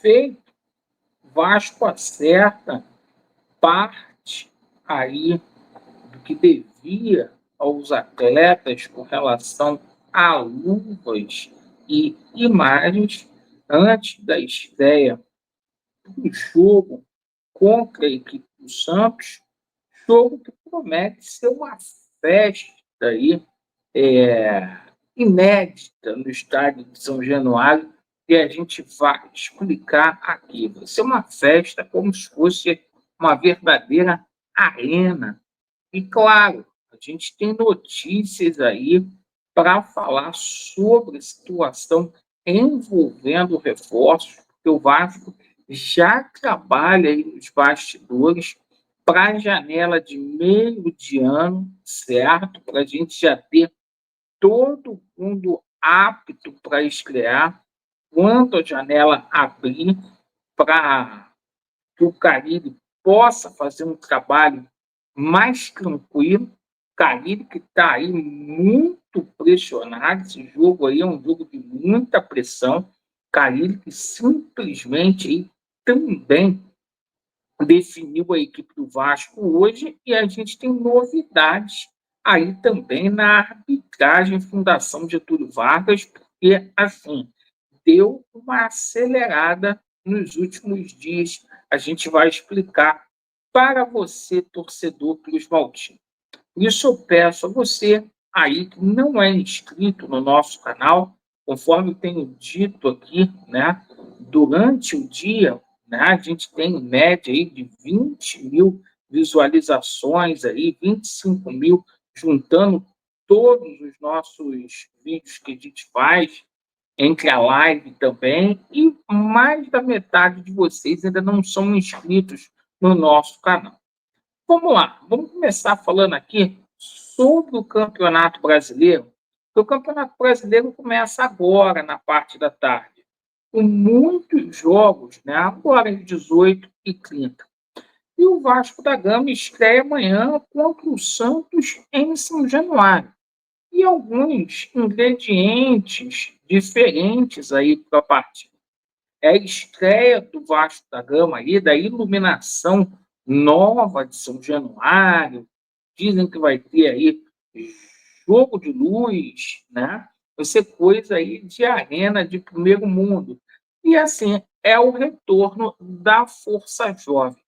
Perfeito. Vasco acerta parte aí do que devia aos atletas com relação a luvas e imagens antes da estreia do jogo contra a equipe do Santos, jogo que promete ser uma festa aí, inédita no estádio de São Januário, e a gente vai explicar aqui. Vai ser uma festa como se fosse uma verdadeira arena. E, claro, a gente tem notícias aí para falar sobre a situação envolvendo reforços, porque o Vasco já trabalha aí nos bastidores para a janela de meio de ano, certo? Para a gente já ter todo mundo apto para estrear quando a janela abrir, para que o Carille possa fazer um trabalho mais tranquilo. Carille que está aí muito pressionado, esse jogo aí é um jogo de muita pressão. Carille que simplesmente aí também definiu a equipe do Vasco hoje, e a gente tem novidades aí também na arbitragem Fundação Getúlio Vargas, porque, assim, deu uma acelerada nos últimos dias. A gente vai explicar para você, torcedor Cruz Maltino. Por isso eu peço a você aí que não é inscrito no nosso canal, conforme eu tenho dito aqui, né, durante o dia, né, a gente tem em média aí de 20 mil visualizações, aí, 25 mil, juntando todos os nossos vídeos que a gente faz, entre a live também, e mais da metade de vocês ainda não são inscritos no nosso canal. Vamos lá, vamos começar falando aqui sobre o Campeonato Brasileiro. O Campeonato Brasileiro começa agora, na parte da tarde, com muitos jogos, né? Agora às 18h30. E o Vasco da Gama estreia amanhã contra o Santos em São Januário. E alguns ingredientes diferentes aí para a partida. É a estreia do Vasco da Gama aí, da iluminação nova de São Januário. Dizem que vai ter aí jogo de luz, né? Vai ser coisa aí de arena de primeiro mundo. E assim, é o retorno da Força Jovem.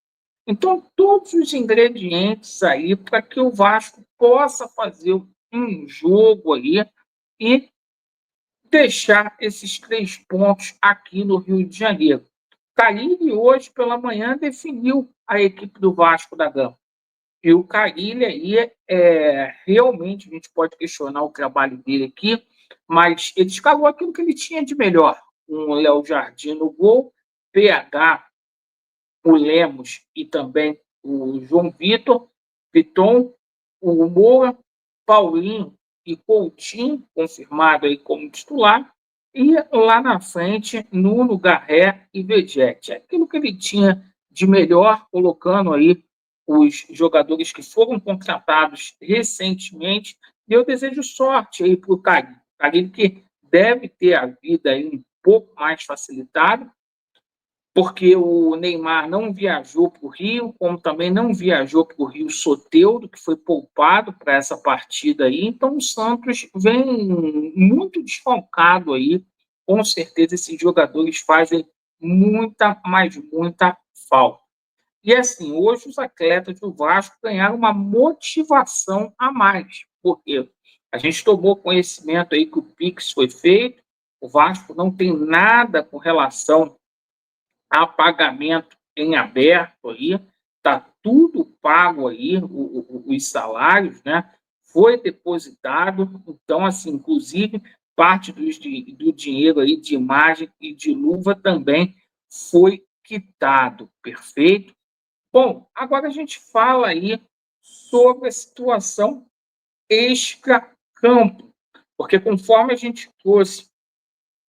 Então, todos os ingredientes aí para que o Vasco possa fazer um jogo aí e deixar esses 3 pontos aqui no Rio de Janeiro. Carille hoje pela manhã definiu a equipe do Vasco da Gama. E o Carille aí, realmente, a gente pode questionar o trabalho dele aqui, mas ele escalou aquilo que ele tinha de melhor. O Léo Jardim no gol, PH, o Lemos e também o João Vitor, Piton, o Moura, Paulinho e Coutinho, confirmado aí como titular, e lá na frente, Nuno, Garré e Vegete. Aquilo que ele tinha de melhor, colocando aí os jogadores que foram contratados recentemente, e eu desejo sorte aí para o Carille. Carille que deve ter a vida aí um pouco mais facilitada, porque o Neymar não viajou para o Rio, como também não viajou para o Rio Soteldo, que foi poupado para essa partida aí. Então o Santos vem muito desfalcado aí. Com certeza esses jogadores fazem muita, mas muita falta. E assim, hoje os atletas do Vasco ganharam uma motivação a mais, porque a gente tomou conhecimento aí que o Pix foi feito, o Vasco não tem nada com relação a pagamento em aberto aí, está tudo pago aí, os salários, né? Foi depositado, então, assim, inclusive, parte do dinheiro aí de imagem e de luva também foi quitado, perfeito? Bom, agora a gente fala aí sobre a situação extra-campo, porque conforme a gente trouxe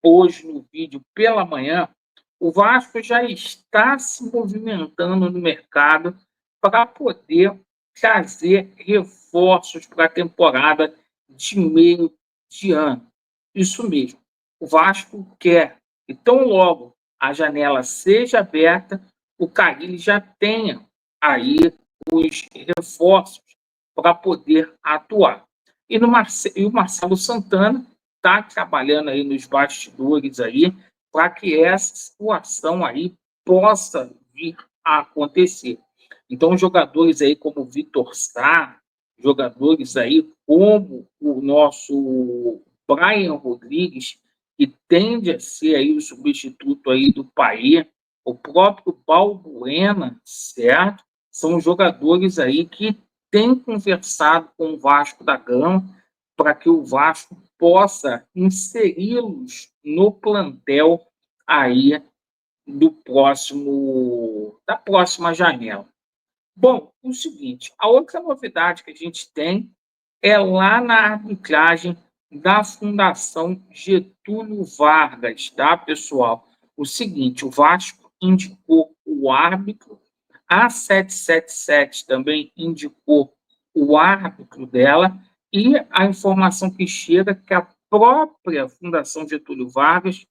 hoje no vídeo pela manhã, o Vasco já está se movimentando no mercado para poder trazer reforços para a temporada de meio de ano. Isso mesmo. O Vasco quer, e tão logo a janela seja aberta, o Carille já tenha aí os reforços para poder atuar. E o Marcelo Santana está trabalhando aí nos bastidores aí para que essa situação aí possa vir a acontecer. Então, jogadores aí como o Vitor Sá, jogadores aí como o nosso Brian Rodrigues, que tende a ser aí o substituto aí do Paê, o próprio Balbuena, certo? São jogadores aí que têm conversado com o Vasco da Gama para que o Vasco possa inseri-los no plantel aí da próxima janela. Bom, o seguinte, a outra novidade que a gente tem é lá na arbitragem da Fundação Getúlio Vargas, tá, pessoal? O seguinte, o Vasco indicou o árbitro, a 777 também indicou o árbitro dela, e a informação que chega é que a própria Fundação Getúlio Vargas,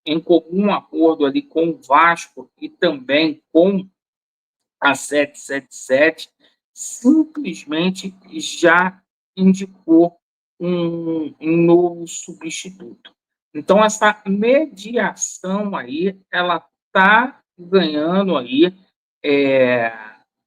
em comum acordo ali com o Vasco e também com a 777, simplesmente já indicou um novo substituto. Então, essa mediação aí, ela está ganhando aí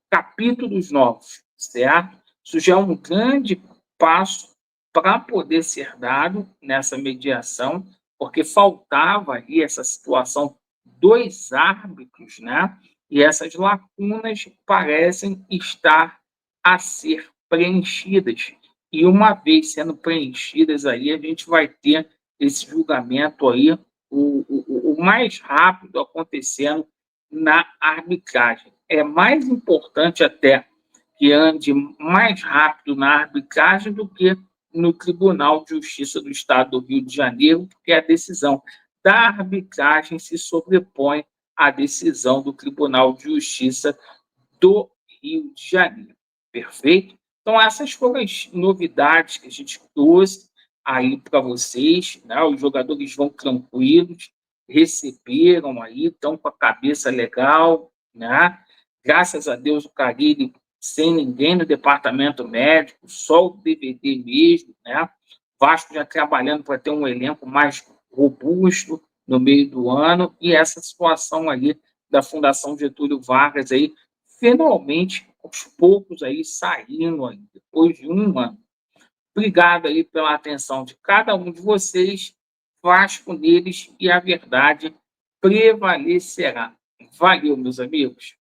capítulos novos, certo? Isso já é um grande passo para poder ser dado nessa mediação, porque faltava aí essa situação dos árbitros, né? E essas lacunas parecem estar a ser preenchidas. E uma vez sendo preenchidas aí, a gente vai ter esse julgamento aí o mais rápido acontecendo na arbitragem. É mais importante até que ande mais rápido na arbitragem do que no Tribunal de Justiça do Estado do Rio de Janeiro, porque a decisão da arbitragem se sobrepõe à decisão do Tribunal de Justiça do Rio de Janeiro. Perfeito? Então, essas foram as novidades que a gente trouxe aí para vocês, né? Os jogadores vão tranquilos, receberam aí, estão com a cabeça legal, né? Graças a Deus, o Carille sem ninguém no departamento médico, só o DVD mesmo, né? Vasco já trabalhando para ter um elenco mais robusto no meio do ano, e essa situação aí da Fundação Getúlio Vargas aí, finalmente, aos poucos aí, saindo aí, depois de um ano. Obrigado aí pela atenção de cada um de vocês. Vasco neles e a verdade prevalecerá. Valeu, meus amigos.